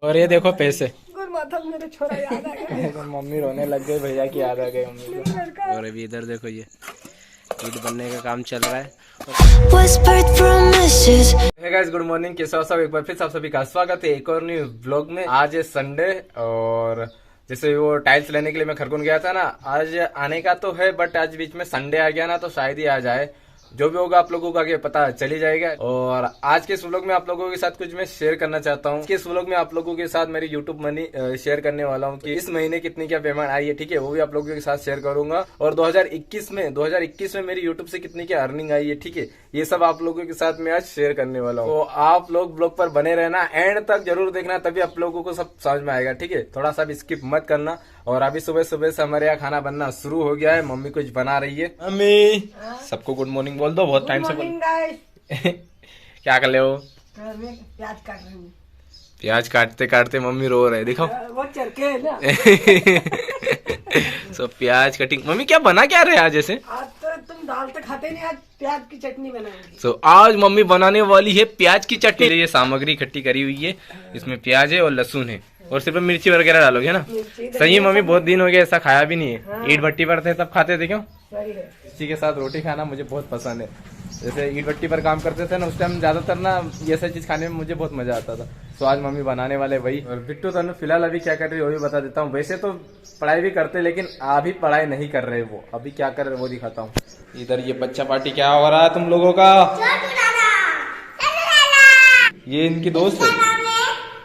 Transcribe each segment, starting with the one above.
और ये देखो पैसे। मेरे छोरा याद आ गया। मम्मी रोने लग गई, भैया की याद आ गई मम्मी को। और अभी इधर देखो, ये ईट बनने का काम चल रहा है। हे गाइस, गुड मॉर्निंग, कैसे हो सब। एक बार फिर आप सभी का स्वागत है एक और न्यू व्लॉग में। आज है संडे और जैसे वो टाइल्स लेने के लिए मैं खरगोन गया था ना, आज आने का तो है बट आज बीच में संडे आ गया ना, तो शायद ही आ जाए। जो भी होगा आप लोगों को आगे पता चल ही जाएगा। और आज के इस व्लॉग में आप लोगों के साथ कुछ मैं शेयर करना चाहता हूँ। इस व्लॉग में आप लोगों के साथ मेरी यूट्यूब मनी शेयर करने वाला हूँ कि इस महीने कितनी क्या पेमेंट आई है, ठीक है, वो भी आप लोगों के साथ शेयर करूंगा। और 2021 में मेरी यूट्यूब से कितनी क्या अर्निंग आई है, ठीक है, ये सब आप लोगों के साथ मैं आज शेयर करने वाला हूँ। तो आप लोग ब्लॉग पर बने रहना, एंड तक जरूर देखना, तभी आप लोगों को सब समझ में आएगा, ठीक है। थोड़ा सा भी स्किप मत करना। और अभी सुबह सुबह से हमारे यहाँ खाना बनना शुरू हो गया है। मम्मी कुछ बना रही है। मम्मी सबको गुड मॉर्निंग बोल दो, बहुत टाइम से बोल। क्या कर ले हो? प्याज काट रही हूँ। प्याज काटते काटते मम्मी रो रहे, दिखाओ। वो चरके है ना। सो प्याज कटिंग। मम्मी क्या बना क्या रहे आज ऐसे? आज तो तुम दाल तो खाते नहीं, आज प्याज की चटनी बनाएंगे। सो आज मम्मी बनाने वाली है प्याज की चटनी। ये सामग्री इकट्ठी करी हुई है, इसमें प्याज है और लहसुन है और सिर्फ मिर्ची वगैरह डालोगे ना। सही है मम्मी, बहुत दिन हो गया ऐसा खाया भी नहीं है। हाँ। ईट भट्टी पर थे तब खाते थे, क्यों? सही है। इसी के साथ रोटी खाना मुझे बहुत पसंद है। जैसे ईट भट्टी पर काम करते थे ना, उस टाइम ज्यादातर ना ये सब चीज खाने में मुझे बहुत मजा आता था। तो आज मम्मी बनाने वाले वही। और बिट्टू तनु फिलहाल अभी क्या कर रही है वो भी बता देता हूँ। वैसे तो पढ़ाई भी करते, लेकिन अभी पढ़ाई नहीं कर रहे वो। अभी क्या कर रहे वो दिखाता हूँ। इधर ये बच्चा पार्टी क्या हो रहा है तुम लोगों का? ये इनकी दोस्त है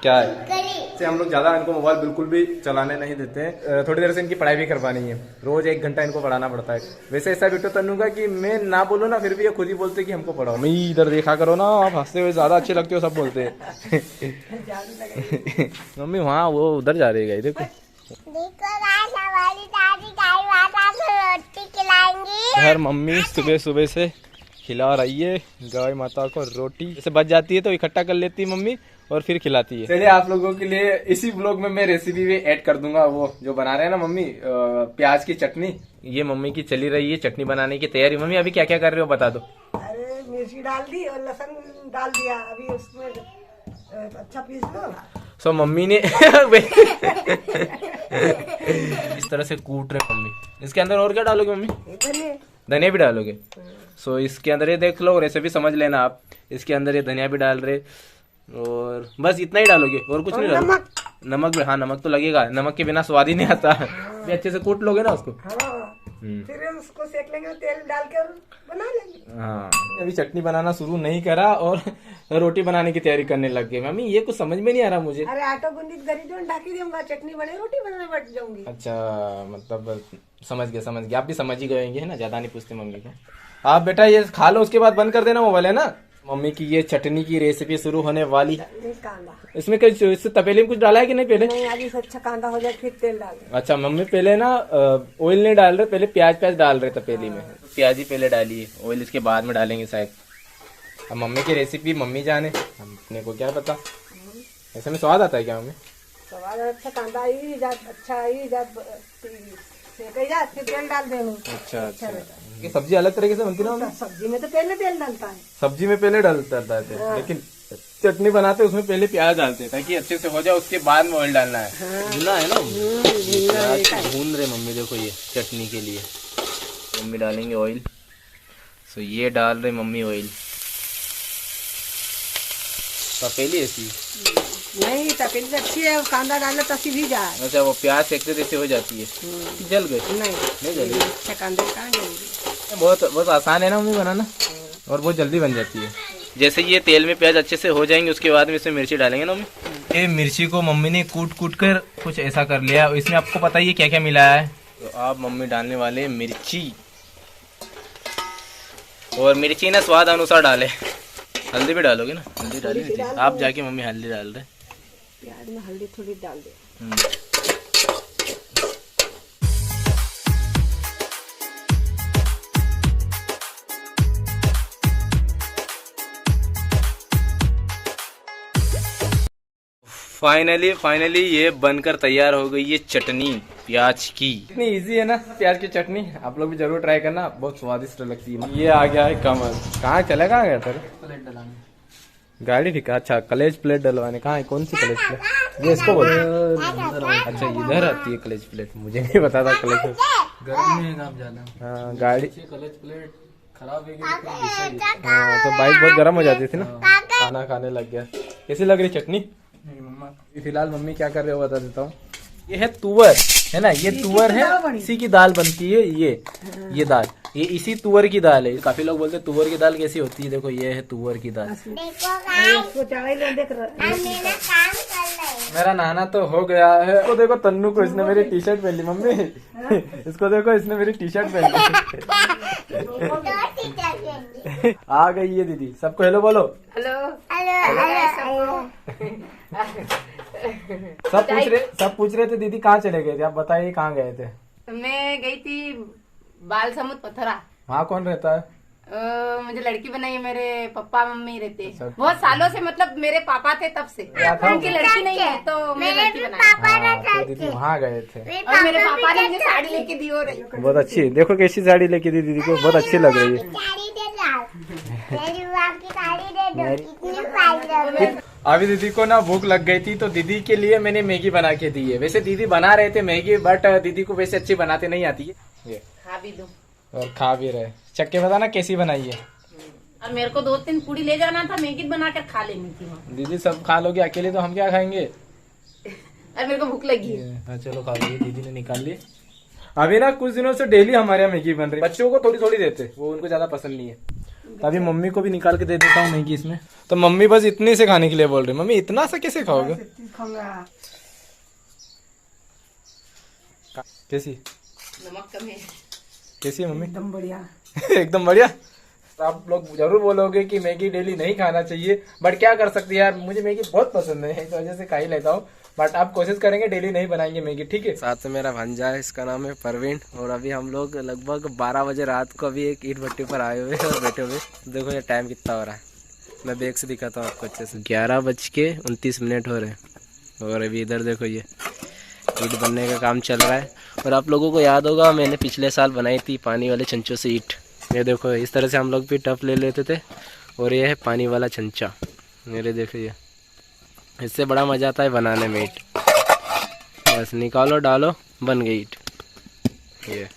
क्या है? से हम लोग ज्यादा इनको मोबाइल बिल्कुल भी चलाने नहीं देते हैं। थोड़ी देर से इनकी पढ़ाई भी करवानी है, रोज 1 घंटा इनको पढ़ाना पड़ता है। वैसे ऐसा बिट्टू तन्नू का कि मैं ना बोलूँ ना, फिर भी ये खुद ही बोलते कि हमको पढ़ाओ। मैं इधर देखा करो ना, आप हंसते हुए ज्यादा अच्छे लगते हो, सब बोलते हैं। मम्मी वहाँ वो उधर जा रही है, देखो यार। मम्मी सुबह सुबह से खिला रही है गाय माता को रोटी। जैसे बच जाती है तो इकट्ठा कर लेती है मम्मी और फिर खिलाती है। चलिए आप लोगों के लिए इसी ब्लॉग में मैं रेसिपी भी ऐड कर दूंगा, वो जो बना रहे हैं ना मम्मी, प्याज की चटनी। ये मम्मी की चली रही है चटनी बनाने की तैयारी। मम्मी अभी क्या क्या कर रहे हो बता दो। अरे मिर्ची डाल दी और लहसुन डाल दिया, अभी उसमें अच्छा पीस दो। सो मम्मी ने इस तरह से कूट रहे मम्मी। इसके अंदर और क्या डालोगे मम्मी? धनिया भी डालोगे? सो इसके अंदर ये देख लो, रेसिपी समझ लेना आप। इसके अंदर ये धनिया भी डाल रहे और बस इतना ही डालोगे और कुछ नहीं डालोगे? नमक भी? हाँ नमक तो लगेगा, नमक के बिना स्वाद ही नहीं आता। भी अच्छे से कूट लोगे ना उसको। फिर उसको सेक लेंगे, तेल डालकर बना लेंगे। हाँ अभी चटनी बनाना शुरू नहीं करा और रोटी बनाने की तैयारी करने लग गए। मम्मी ये कुछ समझ में नहीं आ रहा मुझे। अरे आटा गूंदी दरी जो ढाकी दूंगा, चटनी बने, रोटी बनाने बैठ जाऊंगी। अच्छा मतलब समझ गया। आप भी समझ ही गए है ना, ज्यादा नहीं पूछते मम्मी को। आप बेटा ये खा लो, उसके बाद बंद कर देना मोबाइल, है ना। मम्मी की ये चटनी की रेसिपी शुरू होने वाली। कांदा इसमें कुछ तपेले में कुछ डाला है कि नहीं पहले? नहीं, आगे से अच्छा कांदा हो जाए फिर तेल डाल। अच्छा मम्मी पहले ना ऑयल नहीं डाल रहे, पहले प्याज डाल रहे तपेली में। प्याज ही पहले डालिए, ऑयल इसके बाद में डालेंगे शायद। अब मम्मी की रेसिपी मम्मी जाने, अपने को क्या पता। ऐसे में स्वाद आता है क्या मम्मी? स्वाद अच्छा, कांदा अच्छा फिर तेल डाल देंगे। अच्छा। ये सब्जी अलग तरीके से बनती ना? सब्जी में तो पहले तेल डालता है। सब्जी में पहले डालता है, लेकिन चटनी बनाते उसमें पहले प्याज डालते हैं ताकि अच्छे से हो जाए, उसके बाद में ऑयल डालना है। भुना है ना, भून रहे मम्मी। देखो ये चटनी के लिए मम्मी डालेंगे ऑयल। सो ये डाल रहे मम्मी ऑयल। तपेली ऐसी नहीं, तपेली अच्छी है, कांदा डालना तसी भी जाए। अच्छा वो प्याज सेकते जैसे हो जाती है। जल गए? नहीं जली। अच्छा कांदे कहाँ जलेगी? बहुत आसान है ना मम्मी बनाना, और बहुत जल्दी बन जाती है। जैसे ये तेल में प्याज अच्छे से हो जाएंगे, उसके बाद में इसमें मिर्ची डालेंगे ना मम्मी। ये मिर्ची को मम्मी ने कूट कर कुछ ऐसा कर लिया। इसमें आपको पता ही है क्या क्या मिलाया है। तो आप मम्मी डालने वाले मिर्ची, और मिर्ची ना स्वाद अनुसार डाले। हल्दी भी डालोगे ना? हल्दी डाली आप जाके मम्मी, हल्दी डाल रहे। प्याज में हल्दी थोड़ी डाल दे। फाइनली ये बनकर तैयार हो गई है चटनी प्याज की। इतनी इजी है ना प्याज की चटनी, आप लोग भी जरूर ट्राई करना, बहुत स्वादिष्ट लगती है। ये आ गया है कमल। कहाँ चला, कहाँ गया तेरे? प्लेट डालने। गाड़ी ठीक है। अच्छा क्लच प्लेट डलवाने कहाँ है, कौन सी क्लच प्लेट ये इसको बोलते? अच्छा इधर आती है क्लच प्लेट, मुझे नहीं पता था क्लच। गर्मी में काम जाना। हाँ गाड़ी, क्लच प्लेट खराब है हाँ तो बाइक बहुत गर्म हो जाती थी ना। खाना खाने लग गया। कैसी लग रही चटनी? मम्मा। फिलहाल मम्मी क्या कर रहे हो बता देता हूँ। ये है तुअर, है ना, ये तुअर है, इसी की दाल बनती है। ये दाल, ये इसी तुअर की दाल है। काफी लोग बोलते हैं तुअर की दाल कैसी होती है, देखो ये है तुअर की दाल। इसको चावल में देख रहा मेरा नहाना तो हो गया है। इसको देखो तन्नू को, इसने मेरी टी शर्ट पहन ली। मम्मी इसको देखो, इसने मेरी टी शर्ट पहन ली। आ गई है दीदी, सबको हेलो बोलो। सब पूछ रहे थे दीदी कहाँ चले गए थे, आप बताइए कहाँ गए थे? मैं गई थी बाल समुद्र पथरा। वहाँ कौन रहता है? मुझे लड़की बनाई, मेरे पापा मम्मी रहते हैं बहुत सालों से, मतलब मेरे पापा थे तब से। क्या था? उनकी लड़की नहीं है तो मैं लड़की बनाई। हाँ, तो दीदी वहाँ गए थे। और मेरे पापा ने मुझे साड़ी लेके दी। और बहुत अच्छी, देखो कैसी साड़ी लेके दी दीदी को, बहुत अच्छी लग रही है। अभी दीदी को ना भूख लग गई थी तो दीदी के लिए मैंने मैगी बना के दी है। वैसे दीदी बना रहे थे मैगी, बट दीदी को वैसे अच्छी बनाते नहीं आती है। ये खा भी दूं और खा भी रहे। चक्के बताना कैसी बनाई है। और मेरे को 2-3 पूड़ी ले जाना था, मैगी बनाकर खा लेनी थी वहाँ। दीदी सब खा लोगे, अकेले तो हम क्या खाएंगे। और मेरे को भूख लगी है। हाँ चलो खा लीजिए, दीदी ने निकाल ली। अभी ना कुछ दिनों से डेली हमारे यहाँ मैगी बन रही है। बच्चों को थोड़ी थोड़ी देते, वो उनको ज्यादा पसंद नहीं है। तो अभी मम्मी को भी निकाल के दे देता हूँ मैगी इसमें। तो मम्मी बस इतने से खाने के लिए बोल रही। मम्मी इतना सा कैसे खाओगे? कैसी नमक कम है। कैसी है मम्मी? एकदम बढ़िया। एकदम बढ़िया। तो आप लोग जरूर बोलोगे कि मैगी डेली नहीं खाना चाहिए, बट क्या कर सकते हैं यार, मुझे मैगी बहुत पसंद है, इस वजह से खा ही लेता हूँ। बट आप कोशिश करेंगे डेली नहीं बनाएंगे मैगी, ठीक है। साथ में मेरा भांजा है, इसका नाम है परवीन। और अभी हम लोग लगभग 12 बजे रात को अभी एक ईंट भट्टी पर आए हुए और बैठे हुए। देखो ये टाइम कितना हो रहा है, मैं बैग से दिखाता हूँ आपको अच्छे से। 11:29 हो रहे हैं। और अभी इधर देखो ये ईंट बनने का काम चल रहा है। और आप लोगों को याद होगा मैंने पिछले साल बनाई थी पानी वाले चंचों से ईंट। ये देखो इस तरह से हम लोग भी टप ले लेते थे। और ये है पानी वाला चंचा, मेरे देखो ये, इससे बड़ा मज़ा आता है बनाने में ईंट। बस निकालो डालो बन गई ईंट। ये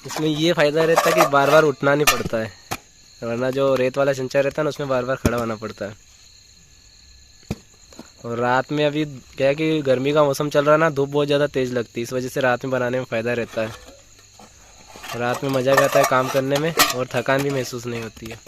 इसमें ये फ़ायदा रहता है कि बार बार उठना नहीं पड़ता है, वरना जो रेत वाला चंचा रहता है ना उसमें बार बार खड़ा होना पड़ता है। और रात में अभी क्या है कि गर्मी का मौसम चल रहा है ना, धूप बहुत ज़्यादा तेज़ लगती है, इस वजह से रात में बनाने में फ़ायदा रहता है। रात में मज़ा भी आता है काम करने में और थकान भी महसूस नहीं होती है।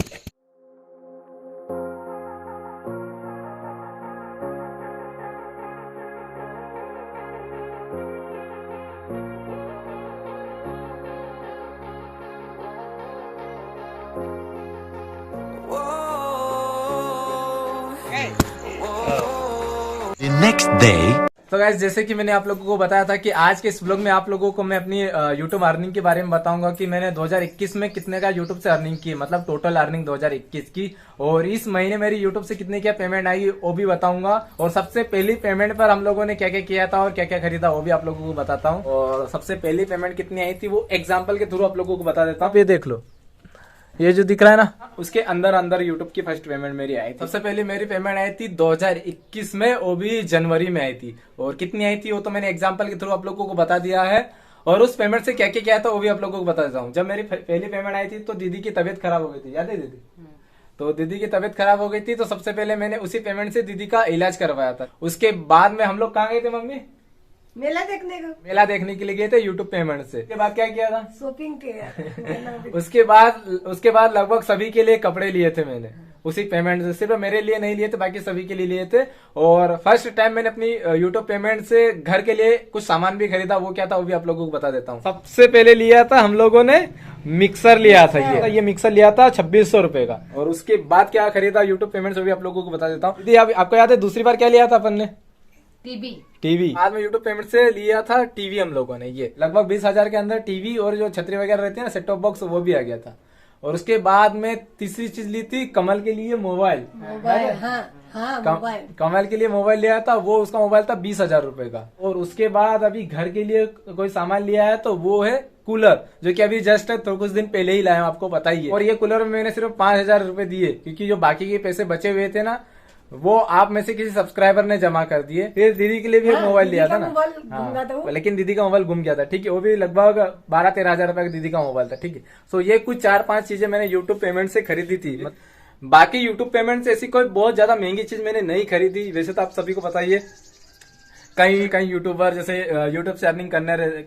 The next day. तो गाइस जैसे कि मैंने आप लोगों को बताया था कि आज के इस व्लॉग में आप लोगों को मैं अपनी यूट्यूब अर्निंग के बारे में बताऊंगा कि मैंने 2021 में कितने का यूट्यूब से अर्निंग की, मतलब टोटल अर्निंग 2021 की। और इस महीने मेरी यूट्यूब से कितने क्या पेमेंट आई वो भी बताऊंगा। और सबसे पहली पेमेंट पर हम लोगों ने क्या क्या किया था और क्या क्या खरीदा वो भी आप लोगों को बताता हूँ। और सबसे पहली पेमेंट कितनी आई थी वो एग्जाम्पल के थ्रू आप लोगों को बता देता हूँ। ये देख लो, ये जो दिख रहा है ना उसके अंदर अंदर यूट्यूब की फर्स्ट पेमेंट मेरी आई थी। सबसे पहले मेरी पेमेंट आई थी 2021 में, वो भी जनवरी में आई थी। और कितनी आई थी वो तो मैंने एग्जांपल के थ्रू आप लोगों को बता दिया है। और उस पेमेंट से क्या क्या किया था वो भी आप लोगों को बता देता हूँ। जब मेरी पहली पेमेंट आई थी तो दीदी की तबीयत खराब हो गई थी, याद है दीदी? तो दीदी की तबीयत खराब हो गई थी तो सबसे पहले मैंने उसी पेमेंट से दीदी का इलाज करवाया था। उसके बाद में हम लोग कहाँ गए थे मम्मी? मेला देखने का, मेला देखने के लिए गए थे यूट्यूब पेमेंट से। उसके बाद क्या किया था? शॉपिंग के उसके बाद लगभग सभी के लिए कपड़े लिए थे मैंने उसी पेमेंट से। सिर्फ मेरे लिए नहीं लिए थे, बाकी सभी के लिए लिए थे। और फर्स्ट टाइम मैंने अपनी यूट्यूब पेमेंट से घर के लिए कुछ सामान भी खरीदा। वो क्या था वो भी आप लोगों को बता देता हूँ। सबसे पहले लिया था हम लोगों ने मिक्सर लिया था, ये मिक्सर लिया था 2600 रुपए का। और उसके बाद क्या खरीदा यूट्यूब पेमेंट से भी आप लोगों को बता देता हूँ। दीदी आपको याद है दूसरी बार क्या लिया था अपन ने? टीवी। बाद में यूट्यूब पेमेंट से लिया था टीवी हम लोगों ने। ये लगभग 20,000 के अंदर टीवी और जो छतरी वगैरह रहती है ना, सेट टॉप बॉक्स, वो भी आ गया था। और उसके बाद में तीसरी चीज ली थी कमल के लिए मोबाइल। मोबाइल, हाँ हाँ मोबाइल। कमल के लिए मोबाइल लिया था, वो उसका मोबाइल था 20,000 रुपए का। और उसके बाद अभी घर के लिए कोई सामान लिया है तो वो है कूलर, जो कि अभी जस्ट तो कुछ दिन पहले ही लाया हूं, आपको पता ही है। और ये कूलर में मैंने सिर्फ 5,000 रुपए दिए, क्योंकि जो बाकी के पैसे बचे हुए थे ना वो आप में से किसी सब्सक्राइबर ने जमा कर दिए। फिर दीदी के लिए भी एक हाँ, मोबाइल लिया दीदी था का ना। मोबाइल गुम गया था वो। लेकिन दीदी का मोबाइल गुम गया था, ठीक है, वो भी लगभग 12-13 हजार रुपए का दीदी का मोबाइल था, ठीक है। सो ये कुछ 4-5 चीजें मैंने यूट्यूब पेमेंट से खरीदी थी। बाकी यूट्यूब पेमेंट से ऐसी कोई बहुत ज्यादा महंगी चीज मैंने नहीं खरीदी। वैसे तो आप सभी को पता ही है, कई कई यूट्यूबर जैसे यूट्यूब से अर्निंग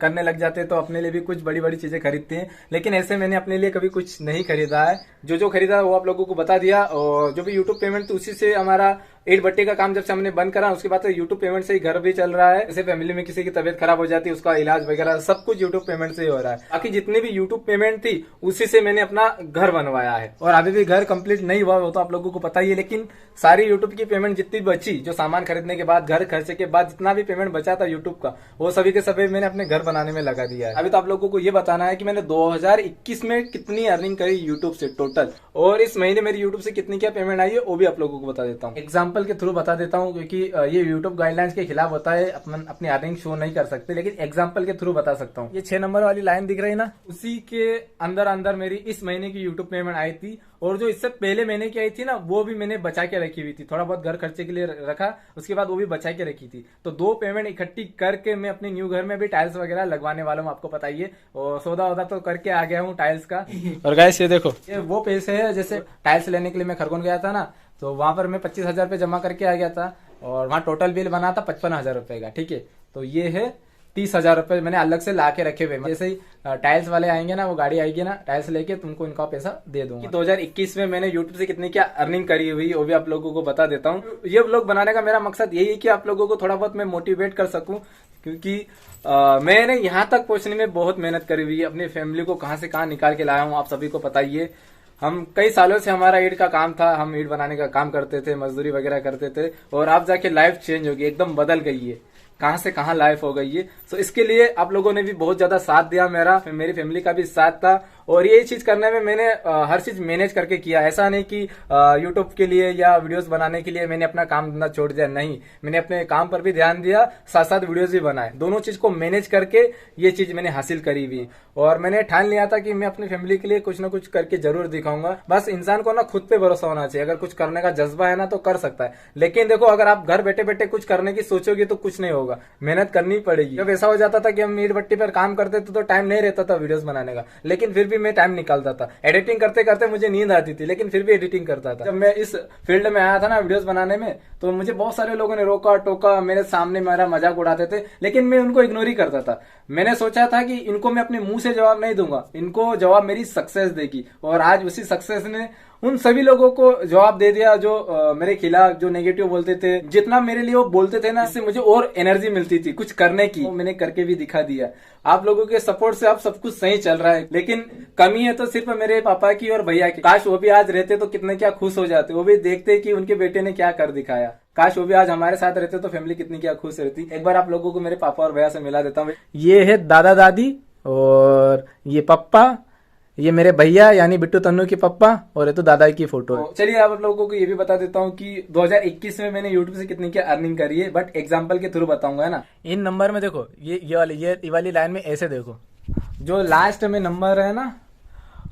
करने लग जाते हैं तो अपने लिए भी कुछ बड़ी बड़ी चीजें खरीदते हैं, लेकिन ऐसे मैंने अपने लिए कभी कुछ नहीं खरीदा है। जो खरीदा वो आप लोगों को बता दिया। और जो भी यूट्यूब पेमेंट, तो उसी से हमारा ईट भट्टी का काम जब से हमने बंद करा उसके बाद तो यूट्यूब पेमेंट से ही घर भी चल रहा है। जैसे फैमिली में किसी की तबीयत खराब हो जाती है, उसका इलाज वगैरह सब कुछ यूट्यूब पेमेंट से ही हो रहा है। बाकी जितनी भी यूट्यूब पेमेंट थी उसी से मैंने अपना घर बनवाया है। और अभी भी घर कंप्लीट नहीं हुआ, वो तो आप लोगों को पता ही है, लेकिन सारी यूट्यूब की पेमेंट जितनी बची, जो सामान खरीदने के बाद, घर खर्चे के बाद जितना भी पेमेंट बचा था यूट्यूब का, वो सभी के सभी मैंने अपने घर बनाने में लगा दिया है। अभी तो आप लोगों को ये बताना है कि मैंने 2021 में कितनी अर्निंग करी यूट्यूब से टोटल, और इस महीने मेरी यूट्यूब से कितनी क्या पेमेंट आई है वो भी आप लोगों को बता देता हूँ। एग्जाम्पल के थ्रू बता देता हूँ, क्योंकि ये यूट्यूब गाइडलाइंस के खिलाफ होता है, अपन अपनी अर्निंग शो नहीं कर सकते, लेकिन एग्जाम्पल के थ्रू बता सकता हूँ। ये 6 नंबर वाली लाइन दिख रही है ना, उसी के अंदर अंदर मेरी इस महीने की यूट्यूब पेमेंट आई थी। और जो इससे पहले महीने की आई थी ना, वो भी मैंने बचा के रखी हुई थी, थोड़ा बहुत घर खर्चे के लिए रखा, उसके बाद वो भी बचा के रखी थी। तो 2 पेमेंट इकट्ठी करके मैं अपने न्यू घर में भी टाइल्स वगैरह लगवाने वाला हूँ, आपको पता ही है। और सौदा वौदा तो करके आ गया हूँ टाइल्स का। और गाइस ये देखो, ये वो पैसे है, जैसे टाइल्स लेने के लिए मैं खरगोन गया था ना, तो वहां पर मैं 25,000 रुपये जमा करके आ गया था, और वहां टोटल बिल बना था 55,000 रुपए का, ठीक है। तो ये है 30,000 रुपए मैंने अलग से ला के रखे हुए। जैसे ही टाइल्स वाले आएंगे ना, वो गाड़ी आएगी ना टाइल्स लेके, तुमको इनका पैसा दे दूंगा। 2021 में मैंने यूट्यूब से कितनी क्या अर्निंग करी हुई वो भी आप लोगों को बता देता हूँ। ये व्लॉग बनाने का मेरा मकसद यही है कि आप लोगों को थोड़ा बहुत मैं मोटिवेट कर सकूं, क्योंकि मैंने यहाँ तक पहुंचने में बहुत मेहनत करी हुई है। अपनी फैमिली को कहाँ से कहाँ निकाल के लाया हूँ, आप सभी को पता ही है। हम कई सालों से हमारा ईंट का काम था, हम ईंट बनाने का काम करते थे, मजदूरी वगैरह करते थे, और आप जाके लाइफ चेंज होगी, एकदम बदल गई है, कहां से कहां लाइफ हो गई है। तो इसके लिए आप लोगों ने भी बहुत ज्यादा साथ दिया, मेरी फैमिली का भी साथ था। और ये चीज करने में मैंने हर चीज मैनेज करके किया। ऐसा नहीं कि यूट्यूब के लिए या वीडियोस बनाने के लिए मैंने अपना काम धंधा छोड़ दिया, नहीं, मैंने अपने काम पर भी ध्यान दिया, साथ साथ वीडियोस भी बनाए। दोनों चीज को मैनेज करके ये चीज मैंने हासिल करी हुई। और मैंने ठान लिया था कि मैं अपनी फैमिली के लिए कुछ ना कुछ करके जरूर दिखाऊंगा। बस इंसान को ना खुद पे भरोसा होना चाहिए। अगर कुछ करने का जज्बा है ना तो कर सकता है, लेकिन देखो अगर आप घर बैठे बैठे कुछ करने की सोचोगे तो कुछ नहीं होगा, मेहनत करनी पड़ेगी। जब ऐसा हो जाता था कि हम ईंट भट्टी पर काम करते थे तो टाइम नहीं रहता था वीडियोस बनाने का, लेकिन फिर भी मैं टाइम निकालता था। एडिटिंग करते करते मुझे नींद आती थी, लेकिन फिर भी एडिटिंग करता था। जब मैं इस फील्ड में आया था ना वीडियोस बनाने में, तो मुझे बहुत सारे लोगों ने रोका टोका, मेरे सामने मेरा मजाक उड़ाते थे, लेकिन मैं उनको इग्नोर ही करता था। मैंने सोचा था कि इनको मैं अपने मुंह से जवाब नहीं दूंगा, इनको जवाब मेरी सक्सेस देगी। और आज उसी सक्सेस ने उन सभी लोगों को जवाब दे दिया जो मेरे खिलाफ, जो नेगेटिव बोलते थे। जितना मेरे लिए वो बोलते थे ना, इससे मुझे और एनर्जी मिलती थी कुछ करने की। वो मैंने करके भी दिखा दिया। आप लोगों के सपोर्ट से अब सब कुछ सही चल रहा है, लेकिन कमी है तो सिर्फ मेरे पापा की और भैया की। काश वो भी आज रहते तो कितने क्या खुश हो जाते, वो भी देखते कि उनके बेटे ने क्या कर दिखाया। काश वो भी आज हमारे साथ रहते तो फैमिली कितनी क्या खुश रहती। एक बार आप लोगों को मेरे पापा और भैया से मिला देता हूँ। ये है दादा दादी, और ये पप्पा, ये मेरे भैया यानी बिट्टू तन्नू के पप्पा, और ये तो दादा की फोटो है। चलिए आप लोगों को ये भी बता देता हूँ कि 2021 में मैंने YouTube से कितनी क्या अर्निंग करी है, बट एग्जांपल के थ्रू बताऊंगा, है ना। इन नंबर में देखो, ये वाली लाइन में ऐसे देखो, जो लास्ट में नंबर है ना,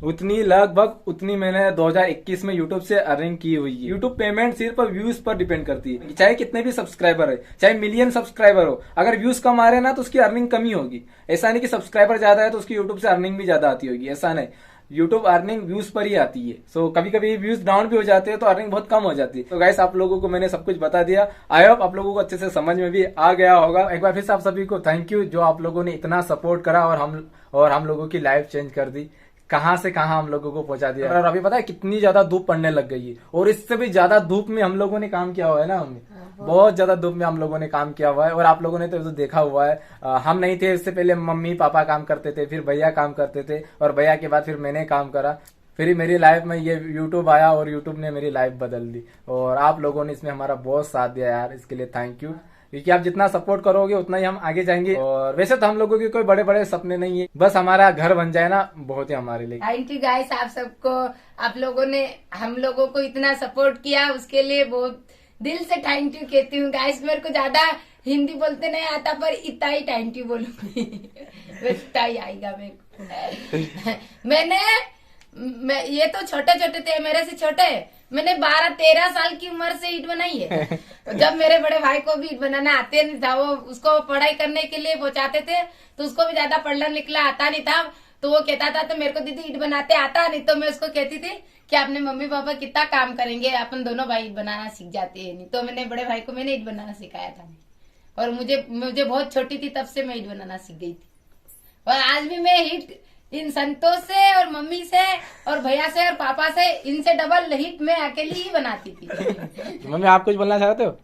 लगभग उतनी मैंने 2021 में YouTube से अर्निंग की हुई है। YouTube पेमेंट सिर्फ व्यूज पर डिपेंड करती है, चाहे कितने भी सब्सक्राइबर है, चाहे मिलियन सब्सक्राइबर हो। अगर व्यूज कम आ रहे हैं ना तो उसकी अर्निंग कमी होगी। ऐसा नहीं कि सब्सक्राइबर ज्यादा है तो उसकी YouTube से अर्निंग भी ज्यादा आती होगी, ऐसा नहीं। यूट्यूब अर्निंग व्यूज पर ही आती है। सो कभी कभी व्यूज डाउन भी हो जाते हैं तो अर्निंग बहुत कम हो जाती है। तो गाइस आप लोगों को मैंने सब कुछ बता दिया। आई होप आप लोगों को अच्छे से समझ में भी आ गया होगा। एक बार फिर से आप सभी को थैंक यू, जो आप लोगों ने इतना सपोर्ट करा और हम लोगों की लाइफ चेंज कर दी, कहां से कहां हम लोगों को पहुंचा दिया। और अभी पता है कितनी ज्यादा धूप पड़ने लग गई है, और इससे भी ज्यादा धूप में हम लोगों ने काम किया हुआ है ना, हमने बहुत ज्यादा धूप में हम लोगों ने काम किया हुआ है। और आप लोगों ने तो देखा हुआ है, हम नहीं थे इससे पहले मम्मी पापा काम करते थे, फिर भैया काम करते थे, और भैया के बाद फिर मैंने काम करा, फिर मेरी लाइफ में ये यूट्यूब आया और यूट्यूब ने मेरी लाइफ बदल दी। और आप लोगों ने इसमें हमारा बहुत साथ दिया यार, इसके लिए थैंक यू। क्योंकि आप जितना सपोर्ट करोगे उतना ही हम आगे जाएंगे। और वैसे तो हम लोगों के कोई बड़े बड़े सपने नहीं है, बस हमारा घर बन जाए ना बहुत ही हमारे लिए। थैंक यू गाइस, आप सबको, आप लोगों ने हम लोगों को इतना सपोर्ट किया, उसके लिए बहुत दिल से थैंक यू कहती हूँ गाइस। मेरे को ज्यादा हिंदी बोलते नहीं आता, पर इतना ही थैंक यू बोलूंगी। इतना ही आएगा मेरे को। मैं ये तो छोटे छोटे थे, मेरे से छोटे, मैंने 12-13 साल की उम्र से ईंट बनाई है। जब मेरे बड़े भाई को भी ईंट बनाना आते नहीं था, वो उसको पढ़ाई करने के लिए पहुंचाते थे, तो उसको भी ज्यादा पढ़ना लिखना आता नहीं था, तो वो कहता था तो मेरे को दीदी ईंट बनाते आता नहीं, तो मैं उसको कहती थी कि अपने मम्मी पापा कितना काम करेंगे, अपन दोनों भाई ईंट बनाना सीख जाते हैं। नहीं तो मैंने बड़े भाई को मैंने ईंट बनाना सिखाया था, और मुझे बहुत छोटी थी तब से मैं ईंट बनाना सीख गई थी। और आज भी मैं ईंट इन संतोष से और मम्मी से और भैया से और पापा से, इनसे डबल हीट मैं अकेली ही बनाती थी। मम्मी आप कुछ बोलना चाहते हो?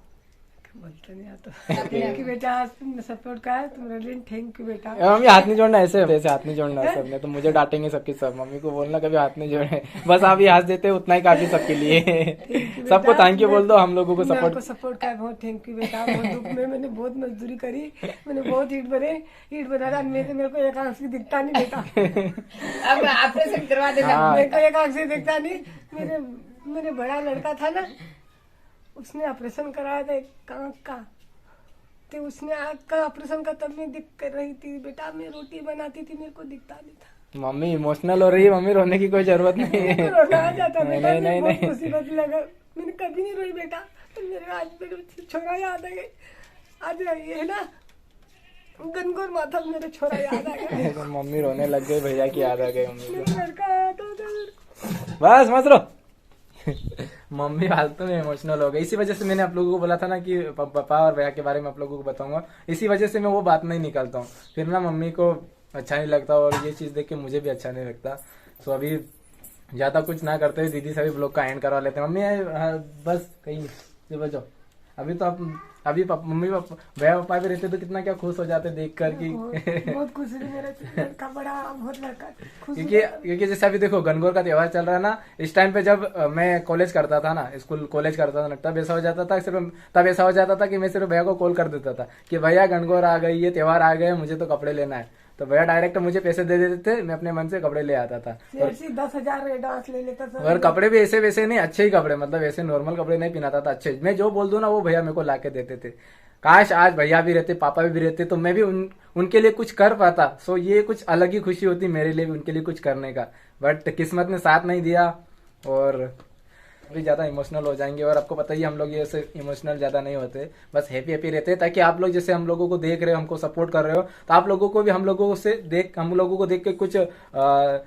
बोलते नहीं आता। थैंक यू बेटा, आज तुमने सपोर्ट करा, तुम्हारे लिए थैंक यू बेटा। मम्मी हाथ नहीं जोड़ना, ऐसे हाथ नहीं जोड़ना सब, नहीं तो मुझे डांटेंगे सबके सब। मम्मी को बोलना कभी हाथ नहीं जोड़े, बस आप ही हाथ देते हो उतना ही काफी सबके लिए। सबको थैंक यू बोल दो, हम लोगों को सपोर्ट का बहुत थैंक यू बेटा। बहुत दुख में मैंने बहुत मजदूरी करी, मैंने बहुत ईंट बनाया, मेरे को एक आंख से दिखता नहीं बेटा। अब ऑपरेशन करवा देना। मेरे को एक आंख से दिखता नहीं। मेरे बड़ा लड़का था ना, उसने ऑपरेशन कराया था एक आंख का, तो उसने आंख का ऑपरेशन का तब मैं दिख कर रही थी बेटा, मैं रोटी बनाती थी, मेरे को दिखता नहीं था। मम्मी इमोशनल हो रही है, मम्मी रोने की कोई जरूरत नहीं है। रोना आ जाता बेटा, नहीं, बहुत मुसीबत लगा, मैंने कभी नहीं रोई बेटा। तो मेरे आज मेरे छोरा याद आ गए, आज ये है ना गनगोर माथा, मेरे छोरा याद आ गया। मम्मी रोने लग गई, भैया की याद आ गई मम्मी को। मेरा लड़का आया था उधर। बस मत रो। मम्मी फालतू में इमोशनल हो गई, इसी वजह से मैंने आप लोगों को बोला था ना कि पापा और भैया के बारे में आप लोगों को बताऊंगा, इसी वजह से मैं वो बात नहीं निकालता हूँ, फिर ना मम्मी को अच्छा नहीं लगता और ये चीज देख के मुझे भी अच्छा नहीं लगता। सो अभी ज्यादा कुछ ना करते हुए दीदी से भी ब्लॉग का एंड करवा लेते हैं। मम्मी बस कहीं से बचो। अभी तो आप मम्मी पापा भैया पापा भी रहते तो कितना क्या खुश हो जाते देख कर कि बहुत खुश है मेरा लड़का, बड़ा बहुत लड़का खुश। क्योंकि जैसे अभी देखो गणगौर का त्योहार चल रहा है ना, इस टाइम पे जब मैं कॉलेज करता था ना, स्कूल कॉलेज करता था ना, तब ऐसा हो जाता था कि मैं सिर्फ भैया को कॉल कर देता था कि भैया गणगौर आ गई, ये त्योहार आ गए, मुझे तो कपड़े लेना है, तो भैया डायरेक्ट मुझे पैसे दे देते थे, मैं अपने मन से कपड़े ले आता था। 10,000 एडवांस ले लेता था। और कपड़े भी ऐसे वैसे नहीं, अच्छे ही कपड़े, मतलब ऐसे नॉर्मल कपड़े नहीं पहनाता था, अच्छे। मैं जो बोल दूं ना वो भैया मेरे को ला के देते थे। काश आज भैया भी रहते, पापा भी रहते, तो मैं भी उनके लिए कुछ कर पाता। सो ये कुछ अलग ही खुशी होती मेरे लिए भी उनके लिए कुछ करने का, बट किस्मत ने साथ नहीं दिया और भी ज्यादा इमोशनल हो जाएंगे। और आपको पता ही हम लोग ये ऐसे इमोशनल ज्यादा नहीं होते, बस हैप्पी हैप्पी रहते हैं, ताकि आप लोग जैसे हम लोगों को देख रहे हो, हमको सपोर्ट कर रहे हो, तो आप लोगों को भी हम लोगों को देख के कुछ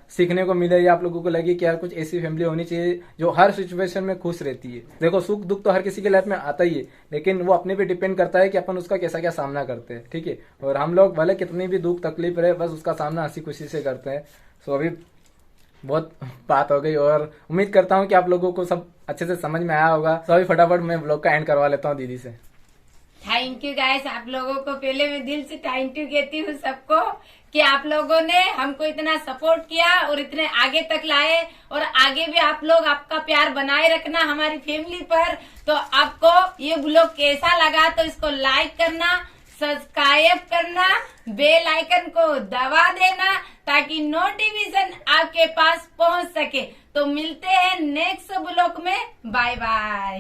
सीखने को मिले, या आप लोगों को लगे कि यार कुछ ऐसी फैमिली होनी चाहिए जो हर सिचुएशन में खुश रहती है। देखो सुख दुख तो हर किसी के लाइफ में आता ही है, लेकिन वो अपने पे डिपेंड करता है कि अपन उसका कैसा क्या सामना करते हैं, ठीक है। और हम लोग भले कितनी भी दुख तकलीफ रहे, बस उसका सामना हंसी खुशी से करते हैं। सो अभी बहुत बात हो गई और उम्मीद करता हूँ कि आप लोगों को सब अच्छे से समझ में आया होगा। तो अभी फटाफट मैं ब्लॉग का एंड करवा लेता हूँ दीदी से। थैंक यू गाइस, आप लोगों को पहले मैं दिल से थैंक यू कहती हूँ सबको कि आप लोगों ने हमको इतना सपोर्ट किया और इतने आगे तक लाए, और आगे भी आप लोग आपका प्यार बनाए रखना हमारी फैमिली पर। तो आपको ये ब्लॉग कैसा लगा तो इसको लाइक करना, सब्सक्राइब करना, बेल आइकन को दबा देना ताकि नोटिफिकेशन आपके पास पहुंच सके। तो मिलते हैं नेक्स्ट ब्लॉग में, बाय बाय।